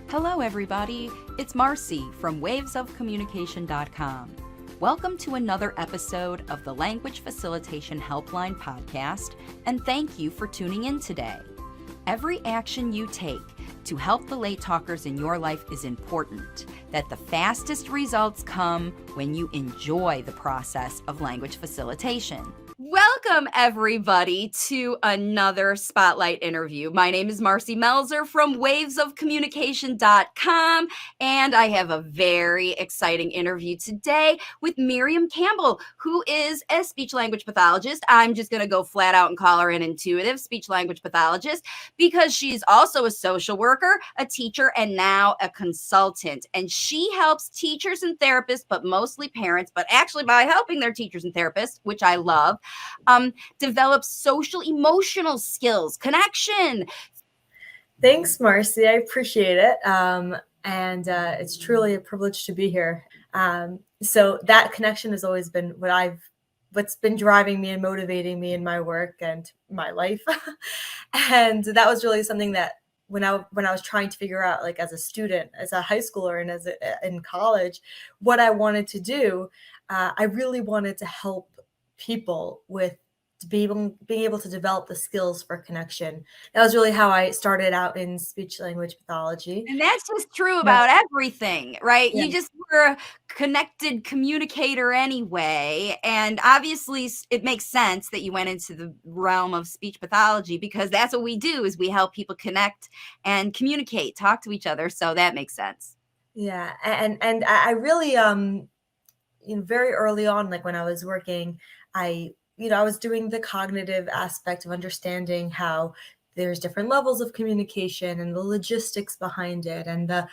Hello, everybody. It's Marci from wavesofcommunication.com. Welcome to another episode of the Language Facilitation Helpline podcast, and thank you for tuning in today. Every action you take to help the late talkers in your life is important. That the fastest results come when you enjoy the process of language facilitation. Welcome, everybody, to another Spotlight interview. My name is Marci Melzer from wavesofcommunication.com, and I have a very exciting interview today with Miriam Campbell, who is a speech-language pathologist. I'm just going to go flat out and call her an intuitive speech-language pathologist because she's also a social worker, a teacher, and now a consultant. And she helps teachers and therapists, but mostly parents, but actually by helping their teachers and therapists, which I love, develop social emotional skills, connection. Thanks, Marci. I appreciate it. And it's truly a privilege to be here. So that connection has always been what's been driving me and motivating me in my work and my life. And that was really something that when I was trying to figure out, like as a student, as a high schooler, and in college, what I wanted to do, I really wanted to help people with being able to develop the skills for connection. That was really how I started out in speech language pathology. And that's just true about everything, right? Yeah. You just were a connected communicator anyway. And obviously it makes sense that you went into the realm of speech pathology because that's what we do is we help people connect and communicate, talk to each other. So that makes sense. Yeah. And I really, very early on, like when I was working, I was doing the cognitive aspect of understanding how there's different levels of communication and the logistics behind it, and the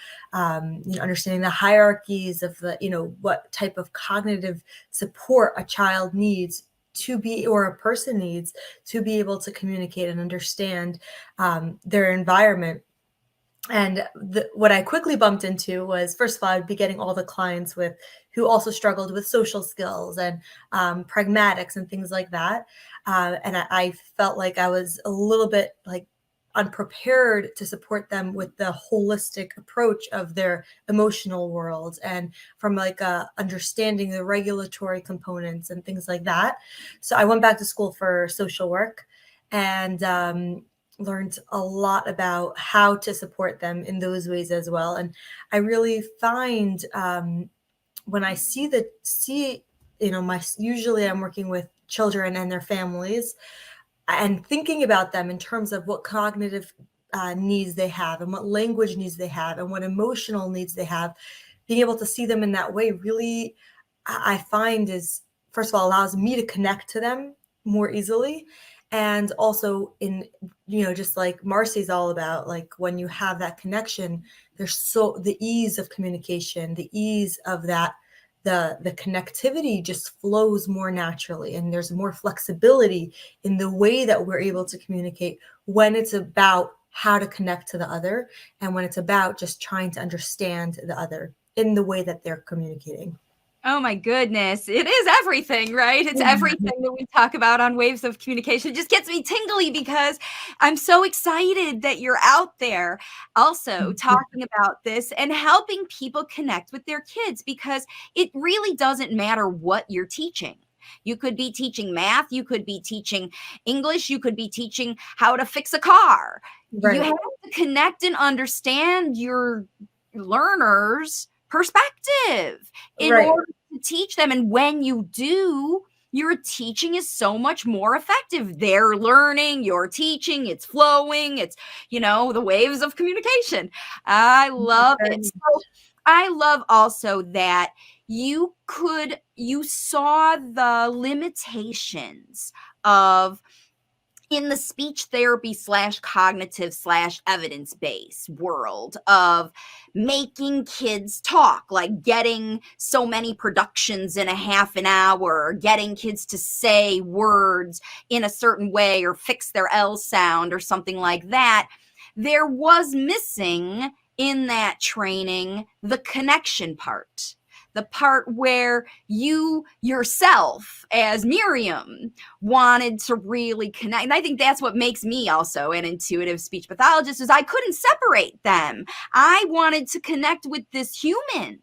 understanding the hierarchies of the what type of cognitive support a child needs to be, or a person needs to be able to communicate and understand their environment. And what I quickly bumped into was, first of all, I'd be getting all the clients who also struggled with social skills and pragmatics and things like that. And I felt like I was a little bit like unprepared to support them with the holistic approach of their emotional world, and from like understanding the regulatory components and things like that. So I went back to school for social work and learned a lot about how to support them in those ways as well. And I really find when I usually I'm working with children and their families and thinking about them in terms of what cognitive needs they have and what language needs they have and what emotional needs they have. Being able to see them in that way really, I find, is, first of all, allows me to connect to them more easily. And also just like Marci's all about, like when you have that connection, there's the ease of communication, the ease of that, the connectivity just flows more naturally. And there's more flexibility in the way that we're able to communicate when it's about how to connect to the other and when it's about just trying to understand the other in the way that they're communicating. Oh my goodness. It is everything, right? It's everything that we talk about on Waves of Communication. It just gets me tingly because I'm so excited that you're out there also talking about this and helping people connect with their kids, because it really doesn't matter what you're teaching. You could be teaching math, you could be teaching English, you could be teaching how to fix a car. Right. You have to connect and understand your learners' perspective in order to teach them. And when you do, your teaching is so much more effective. They're learning, you're teaching, it's flowing, it's, the waves of communication. I love it. So I love also that you saw the limitations of in the speech therapy / cognitive / evidence-based world of making kids talk, like getting so many productions in a half an hour, or getting kids to say words in a certain way or fix their L sound or something like that. There was missing in that training the connection part. the part where you yourself as Miriam wanted to really connect. And I think that's what makes me also an intuitive speech pathologist, is I couldn't separate them. I wanted to connect with this human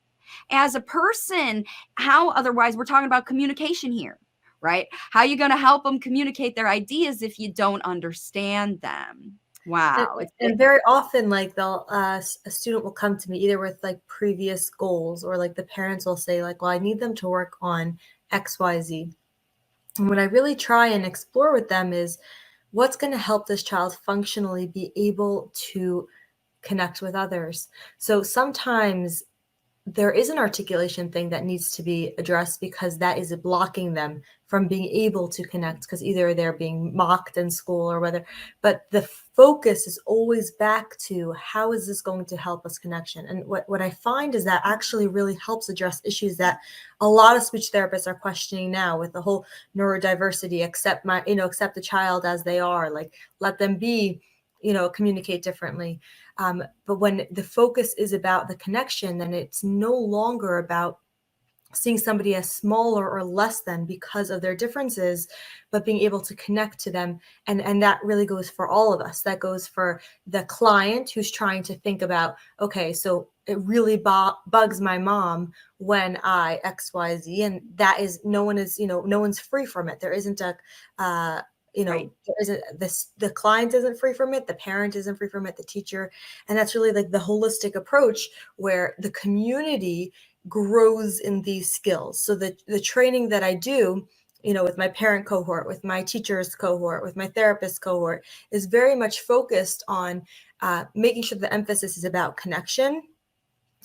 as a person. How otherwise, we're talking about communication here, right? How are you going to help them communicate their ideas if you don't understand them? Wow. And very often, like a student will come to me either with like previous goals, or like the parents will say like, well, I need them to work on XYZ. And what I really try and explore with them is what's going to help this child functionally be able to connect with others. So sometimes there is an articulation thing that needs to be addressed, because that is blocking them from being able to connect, because either they're being mocked in school or whether, but the focus is always back to how is this going to help us connection. And what I find is that actually really helps address issues that a lot of speech therapists are questioning now with the whole neurodiversity, accept the child as they are, like let them be, communicate differently. But when the focus is about the connection, then it's no longer about seeing somebody as smaller or less than because of their differences, but being able to connect to them. And that really goes for all of us. That goes for the client who's trying to think about, okay, so it really bugs my mom when I XYZ, and that is, no one's free from it. There isn't a, Right. there isn't this, the client isn't free from it, the parent isn't free from it, the teacher. And that's really like the holistic approach where the community grows in these skills. So the training that I do, with my parent cohort, with my teachers cohort, with my therapist cohort, is very much focused on making sure the emphasis is about connection,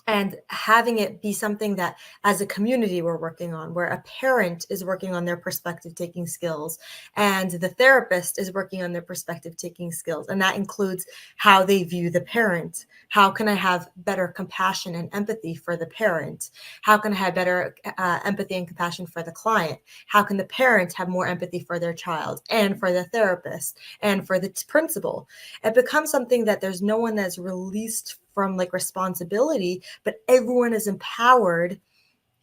and having it be something that as a community we're working on, where a parent is working on their perspective taking skills and the therapist is working on their perspective taking skills. And that includes how they view the parent. How can I have better compassion and empathy for the parent? How can I have better empathy and compassion for the client? How can the parent have more empathy for their child and for the therapist and for the principal? It becomes something that there's no one that's released from like responsibility, but everyone is empowered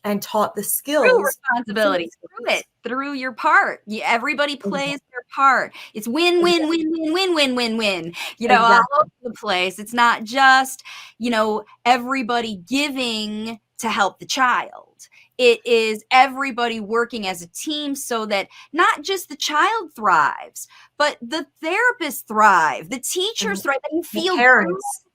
and taught the Through skills. responsibility, through it, through your part. Everybody plays their part. It's win, win, win, win, win, win, win, win. All Exactly. over the place. It's not just, everybody giving to help the child. It is everybody working as a team so that not just the child thrives, but the therapists thrive, the teachers thrive, and you feel good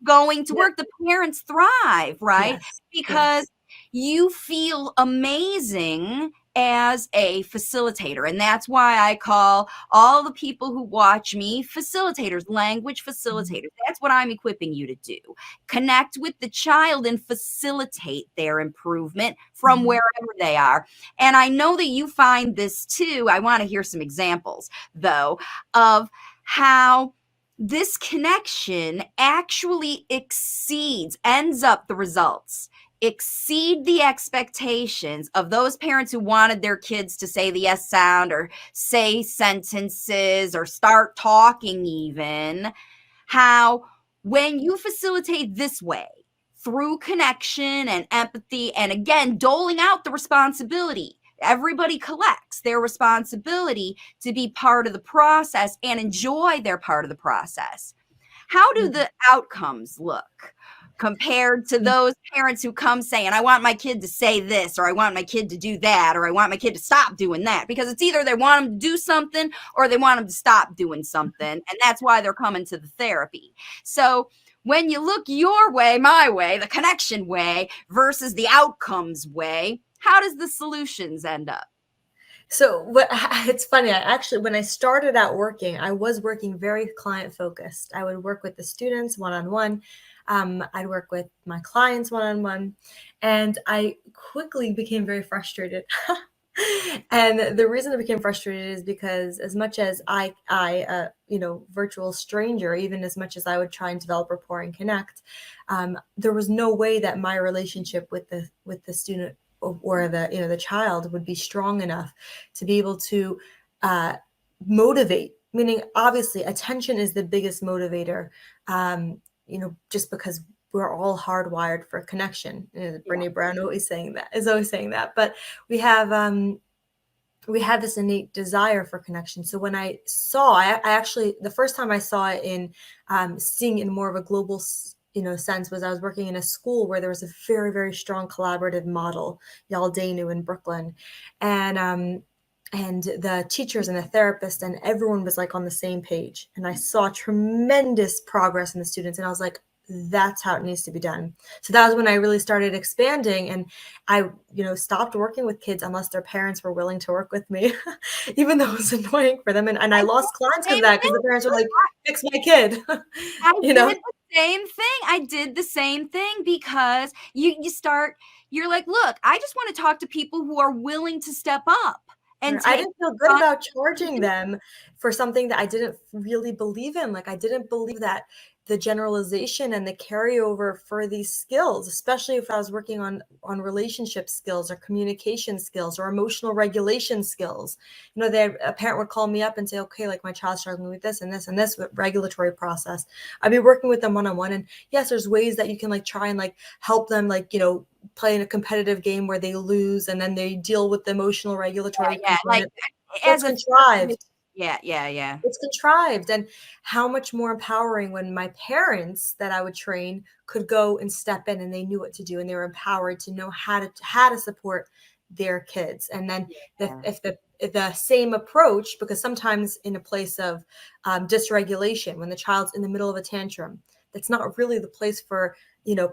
going to work. The parents thrive, right? Yes. Because you feel amazing as a facilitator. And that's why I call all the people who watch me facilitators, language facilitators. That's what I'm equipping you to do. Connect with the child and facilitate their improvement from wherever they are. And I know that you find this too. I want to hear some examples, though, of how this connection actually ends up the results exceed the expectations of those parents who wanted their kids to say the S sound or say sentences or start talking even. How when you facilitate this way, through connection and empathy, and again, doling out the responsibility, everybody collects their responsibility to be part of the process and enjoy their part of the process. How do the outcomes look compared to those parents who come saying, I want my kid to say this, or I want my kid to do that, or I want my kid to stop doing that? Because it's either they want them to do something or they want them to stop doing something. And that's why they're coming to the therapy. So when you look your way, my way, the connection way versus the outcomes way, how does the solutions end up? So it's funny. When I started out working, I was working very client focused. I would work with the students one-on-one. I'd work with my clients one-on-one, and I quickly became very frustrated. And the reason I became frustrated is because as much as virtual stranger, even as much as I would try and develop rapport and connect, there was no way that my relationship with the student or the child would be strong enough to be able to motivate. Meaning, obviously, attention is the biggest motivator. Just because we're all hardwired for connection. Yeah. Brene Brown is always saying that. But we have this innate desire for connection. So when I actually, the first time I saw it in seeing in more of a global sense, was I was working in a school where there was a very, very strong collaborative model, Yaldenu in Brooklyn. And the teachers and the therapist and everyone was like on the same page. And I saw tremendous progress in the students. And I was like, that's how it needs to be done. So that was when I really started expanding, and I, stopped working with kids unless their parents were willing to work with me, even though it was annoying for them. And I I did lost clients the because of same that, because the parents were like, fix my kid, I you did know? the same thing. I did the same thing because you're like, look, I just want to talk to people who are willing to step up and I take didn't feel good about charging responsibility. them for something that I didn't really believe in. Like, I didn't believe that the generalization and the carryover for these skills, especially if I was working on relationship skills or communication skills or emotional regulation skills. A parent would call me up and say, okay, like my child's struggling with this and this and this with regulatory process. I'd be working with them one-on-one. And yes, there's ways that you can like try and like help them, like, play in a competitive game where they lose and then they deal with the emotional regulatory Yeah, like component. as It's a contrived. yeah. It's contrived. And how much more empowering when my parents that I would train could go and step in, and they knew what to do, and they were empowered to know how to support their kids. And then Yeah. if the same approach, because sometimes in a place of dysregulation, when the child's in the middle of a tantrum, that's not really the place for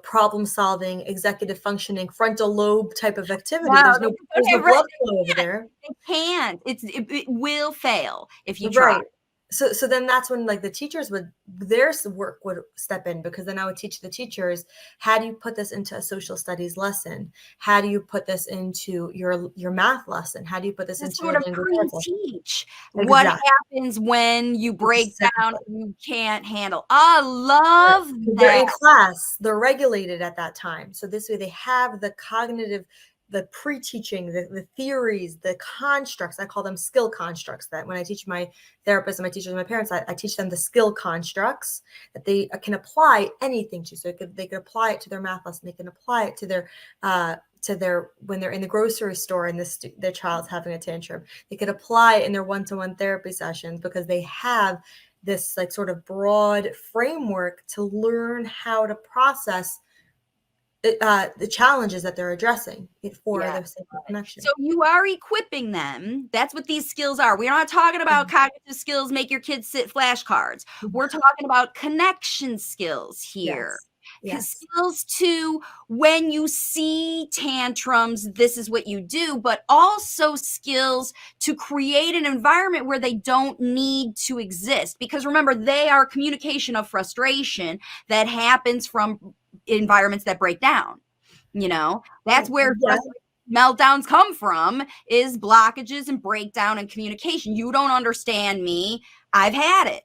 problem solving, executive functioning, frontal lobe type of activity. No, There's no right, blood flow over there. they can't. It will fail if you try. Right. So then that's when like the teachers work would step in, because then I would teach the teachers, how do you put this into a social studies lesson? How do you put this into your math lesson? How do you put this Just into sort your of language arts lesson? pre-teach what Exactly. happens when you break down Exactly. and you can't handle. I love They're that. in class, they're regulated at that time. So this way they have the cognitive, the pre-teaching, the theories, the constructs. I call them skill constructs, that when I teach my therapists and my teachers and my parents, I teach them the skill constructs that they can apply anything to. So they could apply it to their math lesson. They can apply it to their when they're in the grocery store and their child's having a tantrum. They could apply it in their one-to-one therapy sessions, because they have this like sort of broad framework to learn how to process the challenges that they're addressing for Yeah. their sake of So connection. you are equipping them. That's what these skills are. We're not talking about cognitive skills, make your kids sit flashcards. We're talking about connection skills here. Yes. Yes. Skills to when you see tantrums, this is what you do, but also skills to create an environment where they don't need to exist. Because remember, they are communication of frustration that happens from environments that break down. That's where Yeah. meltdowns come from, is blockages and breakdown and communication. You don't understand me. I've had it.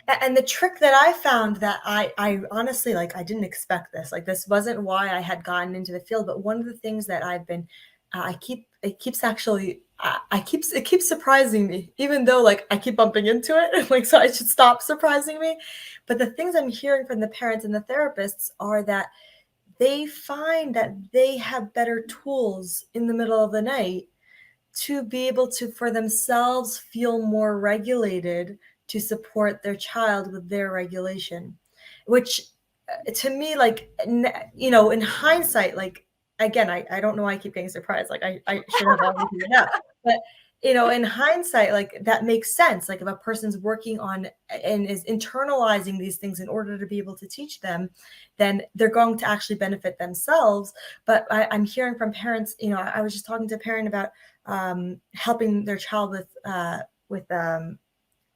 And the trick that I found, that I honestly, like, I didn't expect this. Like, this wasn't why I had gotten into the field, but one of the things that I've been, it keeps actually, it keeps surprising me, even though like I keep bumping into it. Like, so I should stop surprising me. But the things I'm hearing from the parents and the therapists are that they find that they have better tools in the middle of the night to be able to, for themselves, feel more regulated to support their child with their regulation, which to me, like, in hindsight, like, again, I don't know why I keep getting surprised. Like, I should have already figured it out. But, in hindsight, like, that makes sense. Like, if a person's working on and is internalizing these things in order to be able to teach them, then they're going to actually benefit themselves. But I'm hearing from parents, I was just talking to a parent about helping their child with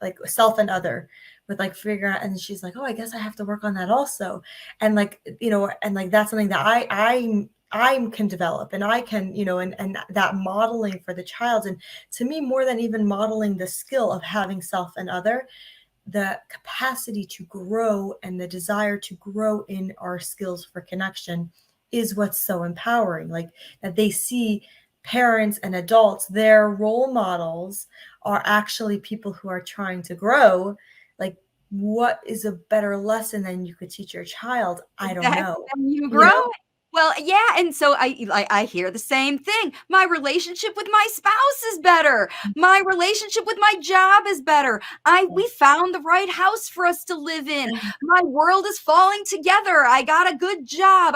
like self and other, with like figuring out, and she's like, oh, I guess I have to work on that also. And like, and like that's something that I can develop, and I can, and that modeling for the child. And to me, more than even modeling the skill of having self and other, the capacity to grow and the desire to grow in our skills for connection is what's so empowering. Like, that they see parents and adults, their role models are actually people who are trying to grow. Like, what is a better lesson than you could teach your child? I don't Exactly, know. then you You grow. know? Well, yeah, and so I hear the same thing. My relationship with my spouse is better. My relationship with my job is better. We found the right house for us to live in. My world is falling together. I got a good job.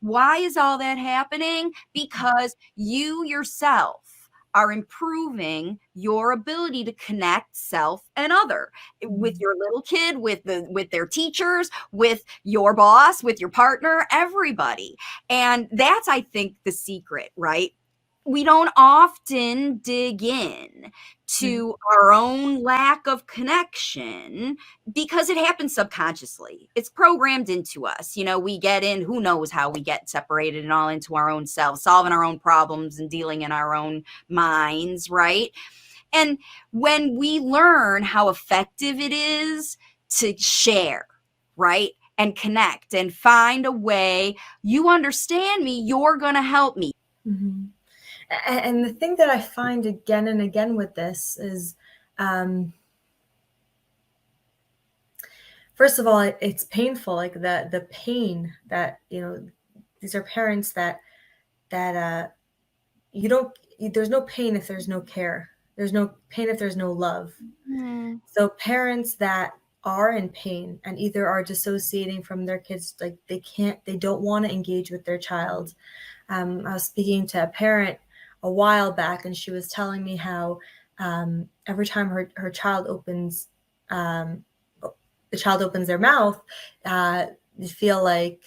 Why is all that happening? Because you yourself are improving your ability to connect self and other with your little kid, with their teachers, with your boss, with your partner, everybody. And that's, I think, the secret, right? We don't often dig in Mhm. to our own lack of connection because it happens subconsciously. It's programmed into us. We get in, who knows how we get separated and all into our own selves, solving our own problems and dealing in our own minds, right? And when we learn how effective it is to share, right? And connect and find a way, you understand me, you're going to help me. Mhm. And the thing that I find again and again with this is, first of all, it's painful. Like the pain that, these are parents that you don't. There's no pain if there's no care. There's no pain if there's no love. Hmm. So parents that are in pain and either are dissociating from their kids, like they don't want to engage with their child. I was speaking to a parent a while back, and she was telling me how every time her child opens, um, the child opens their mouth, you feel like,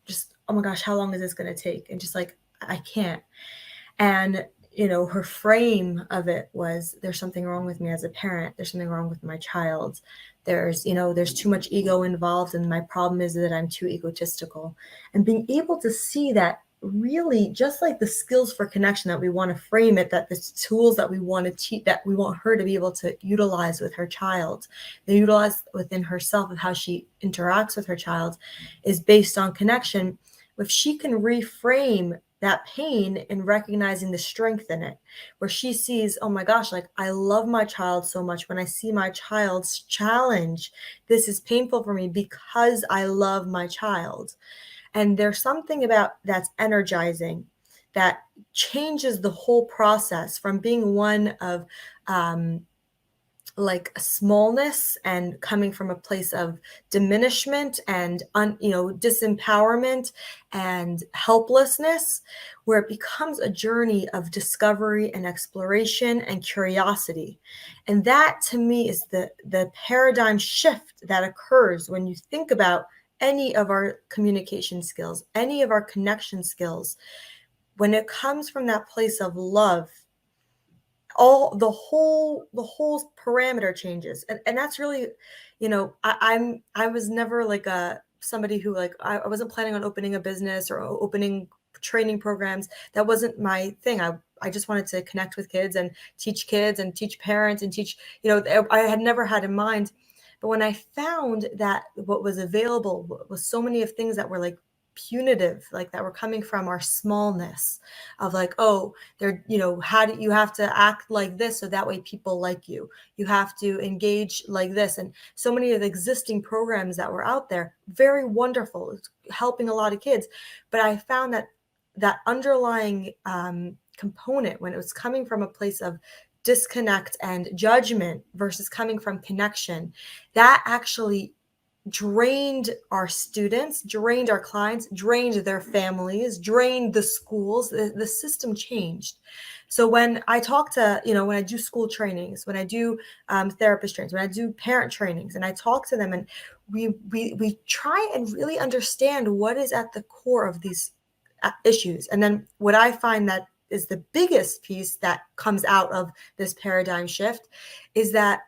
just, oh my gosh, how long is this going to take? And just like, I can't. And, her frame of it was, there's something wrong with me as a parent. There's something wrong with my child. There's too much ego involved. And my problem is that I'm too egotistical. And being able to see that, really, just like the skills for connection that we want to frame it, that the tools that we want to teach, that we want her to be able to utilize with her child, they utilize within herself, of how she interacts with her child, is based on connection. If she can reframe that pain and recognizing the strength in it, where she sees, oh my gosh, like, I love my child so much. When I see my child's challenge, this is painful for me because I love my child. And there's something about that's energizing, that changes the whole process from being one of, like, smallness and coming from a place of diminishment and disempowerment and helplessness, where it becomes a journey of discovery and exploration and curiosity. And that, to me, is the paradigm shift that occurs when you think about any of our communication skills, any of our connection skills. When it comes from that place of love, all the whole parameter changes. And that's really, I was never like a somebody who, like, I wasn't planning on opening a business or opening training programs. That wasn't my thing. I just wanted to connect with kids and teach parents and teach, I had never had in mind. But when I found that what was available was so many of things that were like punitive, like, that were coming from our smallness, of like, oh, they're, how do you have to act like this so that way people like you, you have to engage like this. And so many of the existing programs that were out there, very wonderful, it's helping a lot of kids. But I found that underlying component, when it was coming from a place of disconnect and judgment versus coming from connection, that actually drained our students, drained our clients, drained their families, drained the schools. The system changed. So when I talk to, when I do school trainings, when I do therapist trainings, when I do parent trainings, and I talk to them, and we try and really understand what is at the core of these issues. And then what I find that is the biggest piece that comes out of this paradigm shift is that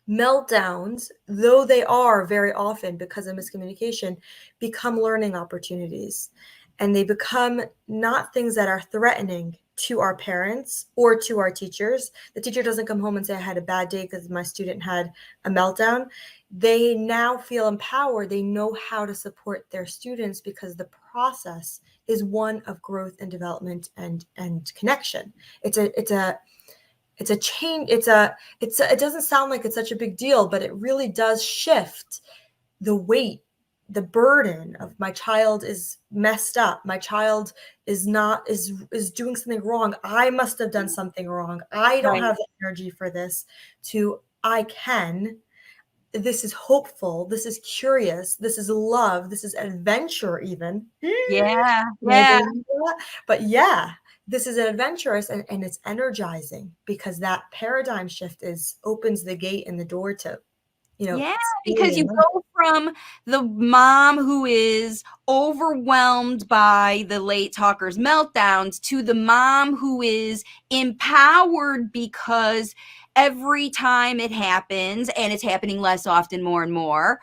meltdowns, though they are very often because of miscommunication, become learning opportunities. And they become not things that are threatening to our parents or to our teachers. The teacher doesn't come home and say, I had a bad day because my student had a meltdown. They now feel empowered. They know how to support their students because the process is one of growth and development and connection. It's a it's a change. It doesn't sound like it's such a big deal, but it really does shift the weight, the burden of my child is messed up. My child is not, is doing something wrong. I must have done something wrong. I don't Right. have the energy for this, to I can. This is hopeful. This is curious. This is love. This is adventure, even. Yeah. Can I Yeah. get into that? But yeah, this is adventurous, and it's energizing, because that paradigm shift opens the gate and the door to, Yeah, because you experience. go from the mom who is overwhelmed by the late talker's meltdowns to the mom who is empowered because every time it happens, and it's happening less often, more and more,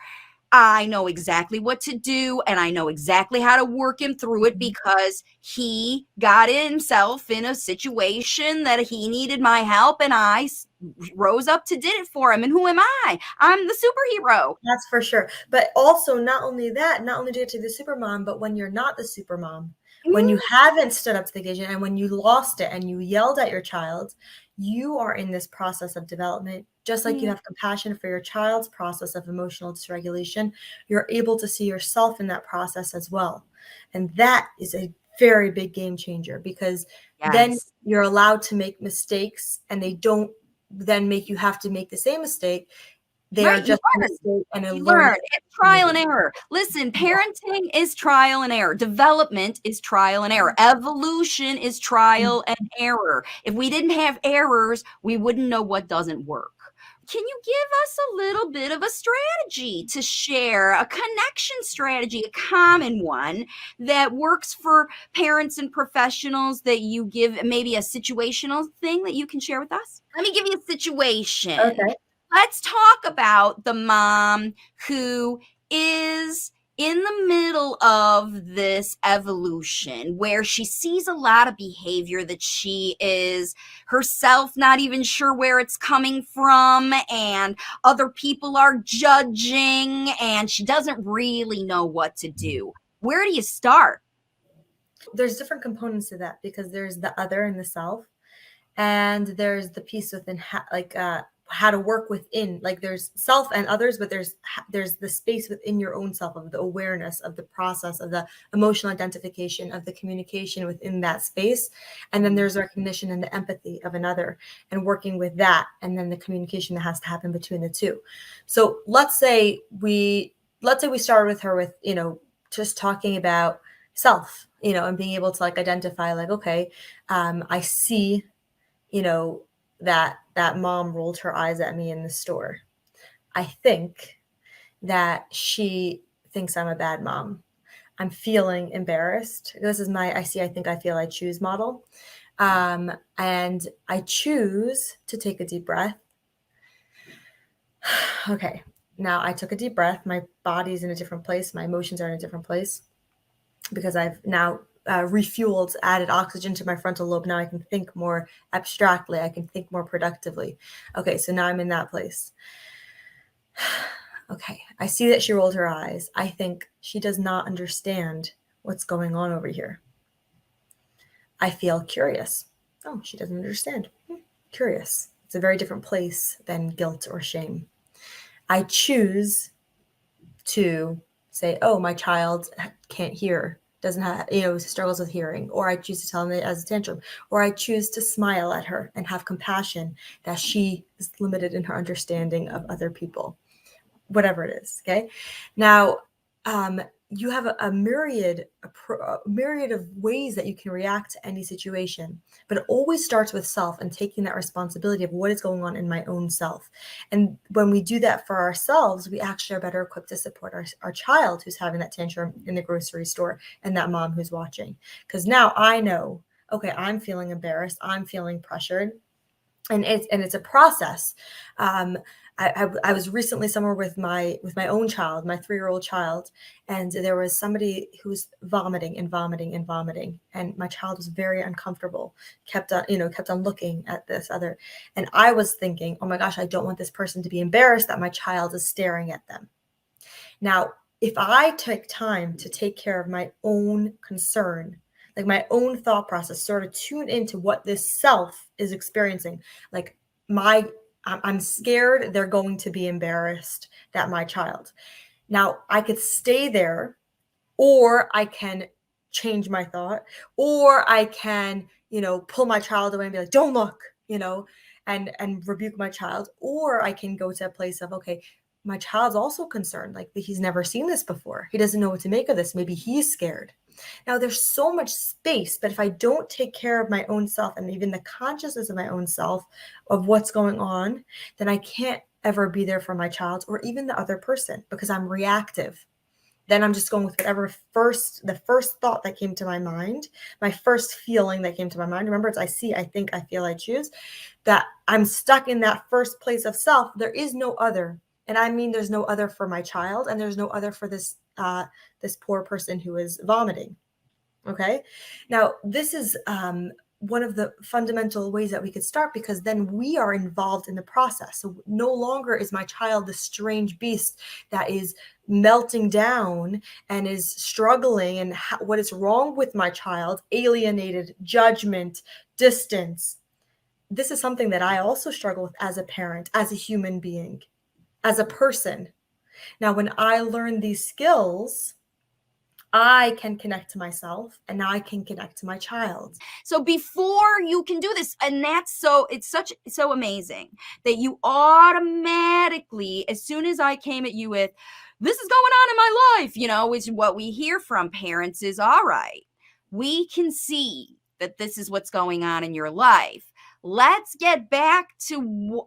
I know exactly what to do, and I know exactly how to work him through it because he got himself in a situation that he needed my help, and I rose up to did it for him. And who am I? I'm the superhero. That's for sure. But also, not only that, not only do you get to be the super mom, but when you're not the super mom, when you Mm, haven't stood up to the occasion, and when you lost it and you yelled at your child, you are in this process of development. Just like you yeah. have compassion for your child's process of emotional dysregulation, you're able to see yourself in that process as well. And that is a very big game changer, because then Yes. you're allowed to make mistakes, and they don't then make you have to make the same mistake. They are Right. You just a learn. mistake and a You learning learn. It's trial and opportunity. error. Listen, Yeah. parenting is trial and error. Development is trial and error. Evolution is trial and error. If we didn't have errors, we wouldn't know what doesn't work. Can you give us a little bit of a strategy to share, a connection strategy, a common one that works for parents and professionals that you give, maybe a situational thing that you can share with us? Let me give you a situation. Okay. Let's talk about the mom who is in the middle of this evolution where she sees a lot of behavior that she is herself not even sure where it's coming from, and other people are judging, and she doesn't really know what to do. Where do you start? There's different components to that, because there's the other and the self, and there's the piece within, how to work within, like there's self and others, but there's the space within your own self, of the awareness of the process of the emotional identification of the communication within that space, and then there's recognition and the empathy of another, and working with that, and then the communication that has to happen between the two. So let's say we started with her with, just talking about self, and being able to like identify, like, okay, I see, that mom rolled her eyes at me in the store. I think that she thinks I'm a bad mom. I'm feeling embarrassed. This is my I see, I think, I feel, I choose model. And I choose to take a deep breath. Okay. Now I took a deep breath. My body's in a different place. My emotions are in a different place, because I've now refueled, added oxygen to my frontal lobe. Now I can think more abstractly. I can think more productively. Okay, so now I'm in that place. Okay, I see that she rolled her eyes. I think she does not understand what's going on over here. I feel curious. Oh, she doesn't understand. Curious. It's a very different place than guilt or shame. I choose to say, oh, my child can't hear, doesn't have, struggles with hearing, or I choose to tell them it as a tantrum, or I choose to smile at her and have compassion that she is limited in her understanding of other people, whatever it is. Okay. Now, you have a myriad of ways that you can react to any situation, but it always starts with self and taking that responsibility of what is going on in my own self. And when we do that for ourselves, we actually are better equipped to support our child who's having that tantrum in the grocery store, and that mom who's watching. Because now I know, okay, I'm feeling embarrassed, I'm feeling pressured, and it's a process. Um, I was recently somewhere with my own child, my 3-year-old child, and there was somebody who was vomiting and vomiting and vomiting, and my child was very uncomfortable, kept on looking at this other, and I was thinking, oh my gosh, I don't want this person to be embarrassed that my child is staring at them. Now, if I take time to take care of my own concern, like my own thought process, sort of tune into what this self is experiencing. Like I'm scared they're going to be embarrassed that my child. Now I could stay there, or I can change my thought, or I can, pull my child away and be like, don't look, and rebuke my child. Or I can go to a place of, okay, my child's also concerned. Like, he's never seen this before. He doesn't know what to make of this. Maybe he's scared. Now, there's so much space, but if I don't take care of my own self and even the consciousness of my own self of what's going on, then I can't ever be there for my child or even the other person, because I'm reactive. Then I'm just going with whatever the first thought that came to my mind, my first feeling that came to my mind. Remember, it's I see, I think, I feel, I choose. That I'm stuck in that first place of self. There is no other. And I mean, there's no other for my child, and there's no other for this poor person who is vomiting. Okay. Now, this is one of the fundamental ways that we could start, because then we are involved in the process. So no longer is my child this strange beast that is melting down and is struggling, and what is wrong with my child, alienated, judgment, distance. This is something that I also struggle with as a parent, as a human being, as a person. Now, when I learn these skills, I can connect to myself, and now I can connect to my child. So before you can do this, and it's so amazing that you automatically, as soon as I came at you with, this is going on in my life, which what we hear from parents is, all right, we can see that this is what's going on in your life. Let's get back to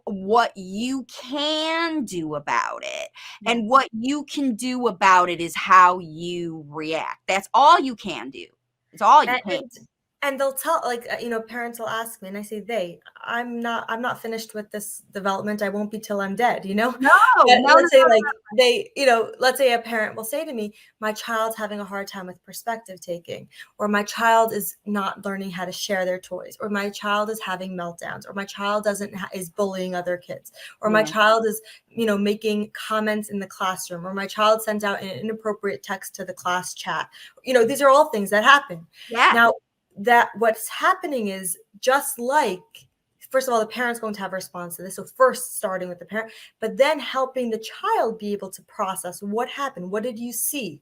what you can do about it. Yes. And what you can do about it is how you react. That's all you can do. It's all you can. And they'll tell, like, parents will ask me, and I say, I'm not finished with this development. I won't be till I'm dead, No, let's say, like, they, let's say a parent will say to me, my child's having a hard time with perspective taking, or my child is not learning how to share their toys, or my child is having meltdowns, or my child is bullying other kids, or my child is, making comments in the classroom, or my child sends out an inappropriate text to the class chat. These are all things that happen. Yeah. Now, that what's happening is, just like, first of all, the parent's going to have a response to this. So first starting with the parent, but then helping the child be able to process what happened. What did you see?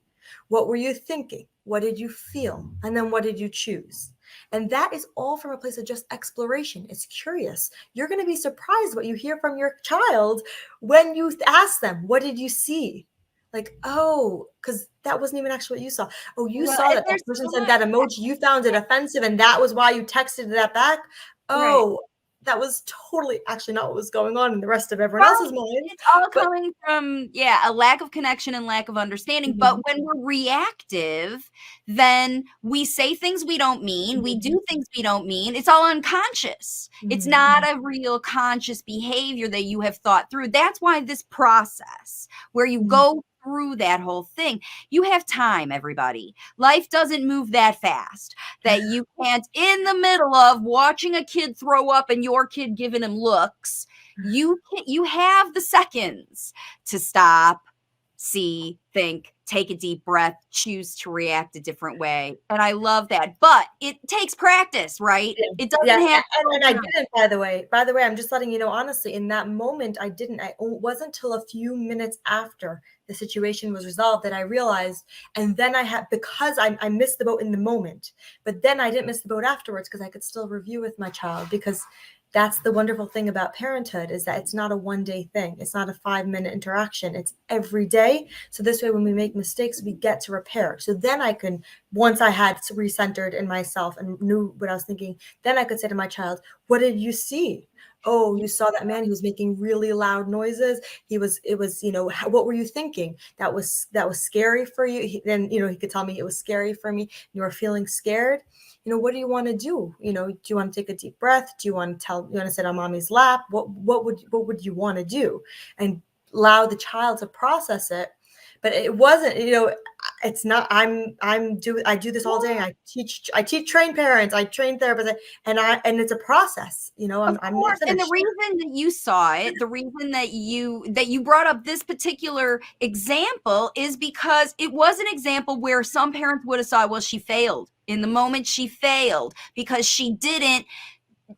What were you thinking? What did you feel? And then what did you choose? And that is all from a place of just exploration. It's curious. You're going to be surprised what you hear from your child when you ask them, what did you see? Like, oh, because that wasn't even actually what you saw. Oh, you saw that person sent that emoji. You found it offensive, and that was why you texted that back. Oh, that was totally actually not what was going on in the rest of everyone else's mind. It's all coming from, a lack of connection and lack of understanding. Mm-hmm. But when we're reactive, then we say things we don't mean. Mm-hmm. We do things we don't mean. It's all unconscious. Mm-hmm. It's not a real conscious behavior that you have thought through. That's why this process, where you go through that whole thing, you have time, everybody. Life doesn't move that fast that you can't, in the middle of watching a kid throw up and your kid giving him looks, you have the seconds to stop, see, think, take a deep breath, choose to react a different way. And I love that. But it takes practice, right? Yeah. It doesn't happen. And I didn't, by the way, I'm just letting you know, honestly, in that moment, I didn't. It wasn't until a few minutes after the situation was resolved that I realized. And then because I missed the boat in the moment, but then I didn't miss the boat afterwards, because I could still review with my child, because that's the wonderful thing about parenthood, is that it's not a one-day thing. It's not a 5-minute interaction. It's every day. So this way, when we make mistakes, we get to repair. So then once I had recentered in myself and knew what I was thinking, then I could say to my child, what did you see? Oh, you saw that man who was making really loud noises. It was, what were you thinking? That was scary for you. Then, he could tell me it was scary for me. You were feeling scared. What do you want to do? Do you want to take a deep breath? Do you want to sit on mommy's lap? What would you want to do? And allow the child to process it. But it wasn't, It's not, I do this all day. I teach train parents, I train therapists, and it's a process, Of I'm not course, and the finished. reason that you saw it, the reason that you brought up this particular example is because it was an example where some parents would have saw, well, she failed. In the moment she failed because she didn't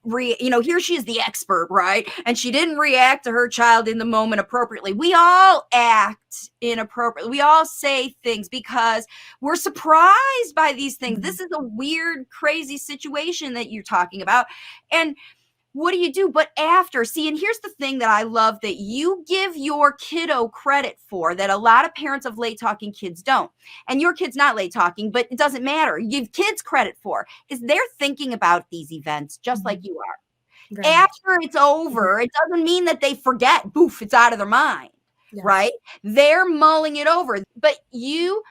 here she is the expert, right? And she didn't react to her child in the moment appropriately. We all act inappropriately. We all say things because we're surprised by these things. This is a weird, crazy situation that you're talking about. And what do you do? But after, see, and here's the thing that I love that you give your kiddo credit for that a lot of parents of late talking kids don't. And your kid's not late talking, but it doesn't matter. You give kids credit for is they're thinking about these events just like you are. Right. After it's over, it doesn't mean that they forget, boof, it's out of their mind, Yes. right? They're mulling it over. But you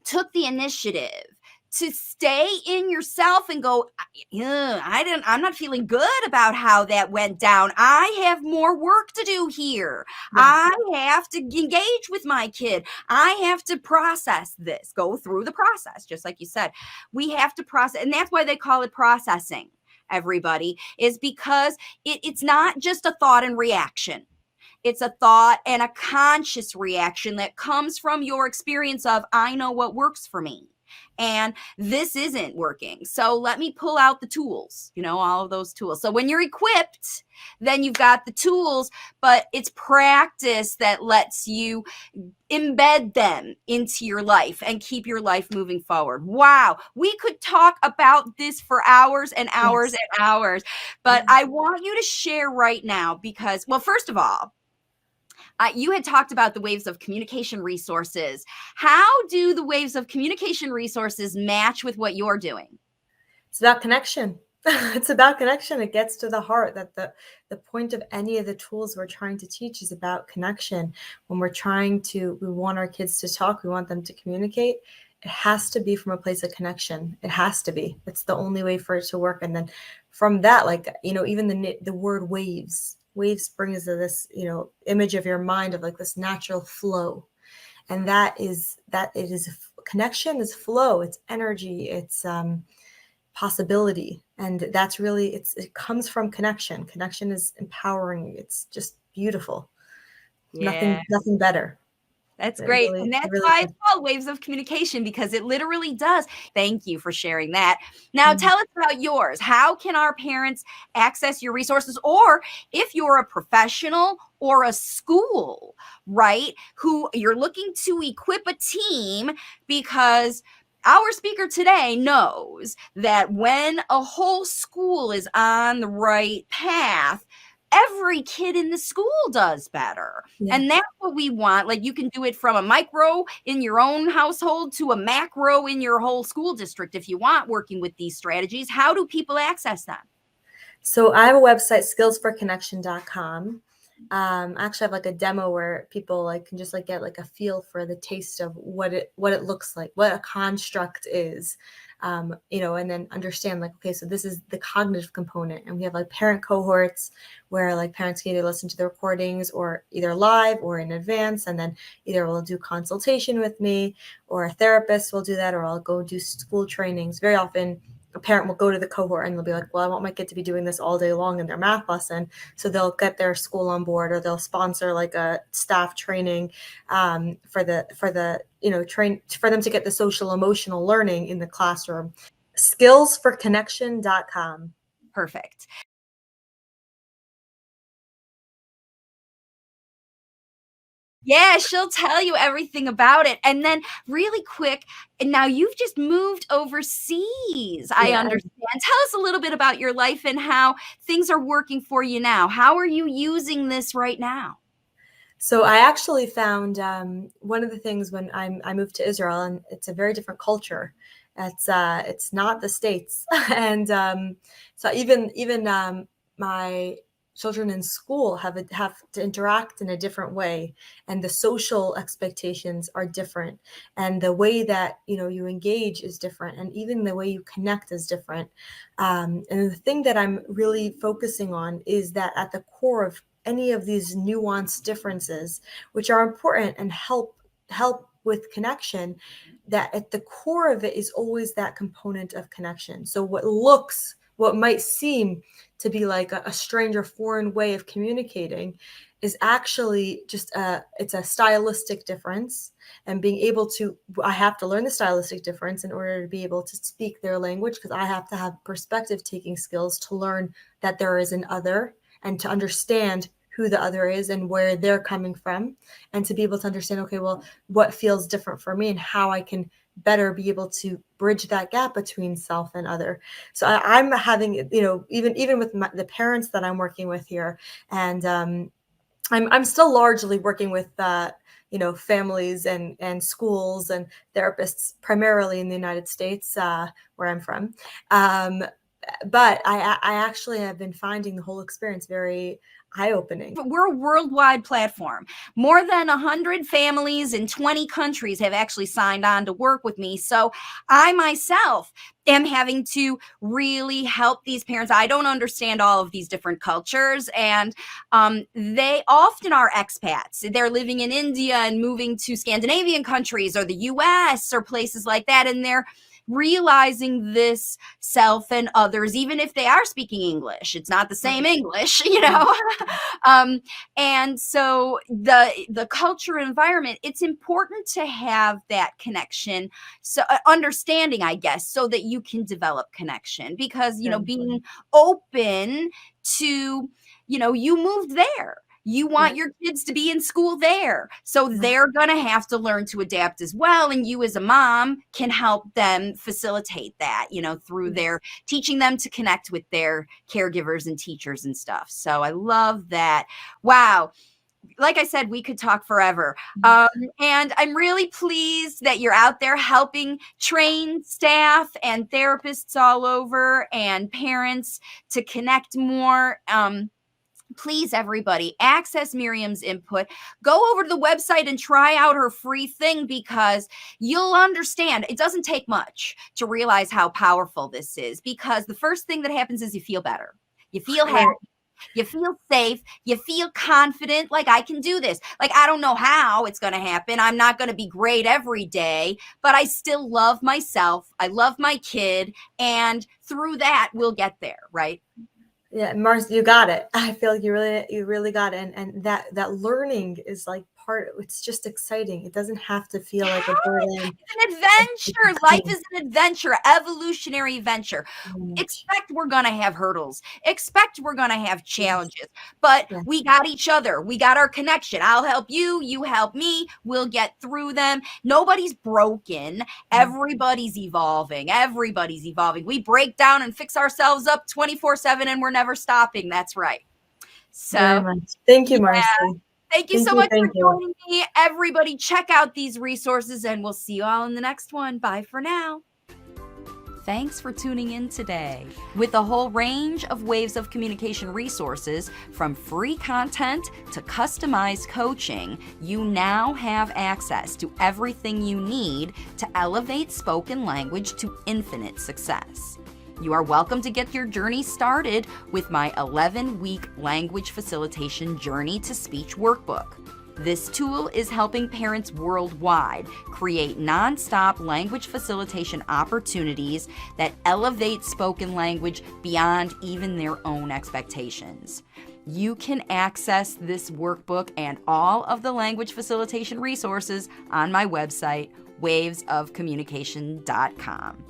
took the initiative to stay in yourself and go, I'm not feeling good about how that went down. I have more work to do here. Yes. I have to engage with my kid. I have to process this, go through the process, just like you said. We have to process, and that's why they call it processing, everybody, is because it's not just a thought and reaction. It's a thought and a conscious reaction that comes from your experience of, I know what works for me. And this isn't working. So let me pull out the tools, all of those tools. So when you're equipped, then you've got the tools, but it's practice that lets you embed them into your life and keep your life moving forward. Wow. We could talk about this for hours and hours and hours, but I want you to share right now because, well, first of all, you had talked about the waves of communication resources. How do the waves of communication resources match with what you're doing? It's about connection. It's about connection. It gets to the heart that the point of any of the tools we're trying to teach is about connection. When we want our kids to talk, we want them to communicate. It has to be from a place of connection. It has to be. It's the only way for it to work. And then from that, even the word waves brings this, image of your mind of like this natural flow. And connection is flow, it's energy, it's possibility. And that's really, it comes from connection. Connection is empowering. It's just beautiful. Yeah. Nothing better. That's great. And that's why it's called Waves of Communication, because it literally does. Thank you for sharing that. Now, tell us about yours. How can our parents access your resources? Or if you're a professional or a school, right, who you're looking to equip a team, because our speaker today knows that when a whole school is on the right path, every kid in the school does better. Yeah. And that's what we want. Like, you can do it from a micro in your own household to a macro in your whole school district if you want, working with these strategies. How do people access them? So I have a website, skillsforconnection.com. I actually have like a demo where people can just get a feel for the taste of what it looks like, what a construct is. And then understand okay, so this is the cognitive component, and we have parent cohorts where parents can either listen to the recordings or either live or in advance, and then either we'll do consultation with me or a therapist will do that, or I'll go do school trainings. Very often a parent will go to the cohort and they'll be like, well, I want my kid to be doing this all day long in their math lesson. So they'll get their school on board, or they'll sponsor a staff training for them to get the social emotional learning in the classroom. Skillsforconnection.com. Perfect. Yeah, she'll tell you everything about it. And then really quick, and now you've just moved overseas, I understand. Tell us a little bit about your life and how things are working for you now. How are you using this right now? So I actually found one of the things when I moved to Israel, and it's a very different culture. It's not the States, and so even my children in school have to interact in a different way, and the social expectations are different, and the way that you engage is different, and even the way you connect is different. And the thing that I'm really focusing on is that at the core of any of these nuanced differences, which are important and help with connection, that at the core of it is always that component of connection. So what might seem to be like a strange or foreign way of communicating is actually just it's a stylistic difference. And being able to, I have to learn the stylistic difference in order to be able to speak their language, because I have to have perspective taking skills to learn that there is an other, and to understand who the other is and where they're coming from, and to be able to understand, okay, well, what feels different for me and how I can better be able to bridge that gap between self and other. So I'm having, even with the parents that I'm working with here, and I'm still largely working with families and schools and therapists, primarily in the United States, where I'm from. But I actually have been finding the whole experience very eye-opening. We're a worldwide platform. More than 100 families in 20 countries have actually signed on to work with me. So I myself am having to really help these parents. I don't understand all of these different cultures, and they often are expats. They're living in India and moving to Scandinavian countries or the US or places like that, and they're realizing this self and others, even if they are speaking English, it's not the same English, and so the culture environment, it's important to have that connection, so understanding, I guess, so that you can develop connection, because being open to, you moved there. You want your kids to be in school there. So they're going to have to learn to adapt as well. And you as a mom can help them facilitate that, through their teaching them to connect with their caregivers and teachers and stuff. So I love that. Wow. Like I said, we could talk forever. And I'm really pleased that you're out there helping train staff and therapists all over and parents to connect more. Please, everybody, access Miriam's input. Go over to the website and try out her free thing, because you'll understand. It doesn't take much to realize how powerful this is, because the first thing that happens is you feel better. You feel happy. You feel safe. You feel confident, like I can do this. Like, I don't know how it's going to happen. I'm not going to be great every day, but I still love myself. I love my kid. And through that, we'll get there, right? Yeah, Marci, you got it. I feel like you really got it. And that learning is like it's just exciting. It doesn't have to feel like a burden. It's an adventure. Life is an adventure, evolutionary adventure. Expect we're going to have hurdles. Expect we're going to have challenges, but we got each other. We got our connection. I'll help you. You help me. We'll get through them. Nobody's broken. Everybody's evolving. Everybody's evolving. We break down and fix ourselves up 24/7, and we're never stopping. That's right. So very much. Thank you, Marci. Thank you so much for joining me. Everybody, check out these resources, and we'll see you all in the next one. Bye for now. Thanks for tuning in today. With a whole range of Waves of Communication resources, from free content to customized coaching, you now have access to everything you need to elevate spoken language to infinite success. You are welcome to get your journey started with my 11-week language facilitation journey to speech workbook. This tool is helping parents worldwide create nonstop language facilitation opportunities that elevate spoken language beyond even their own expectations. You can access this workbook and all of the language facilitation resources on my website, wavesofcommunication.com.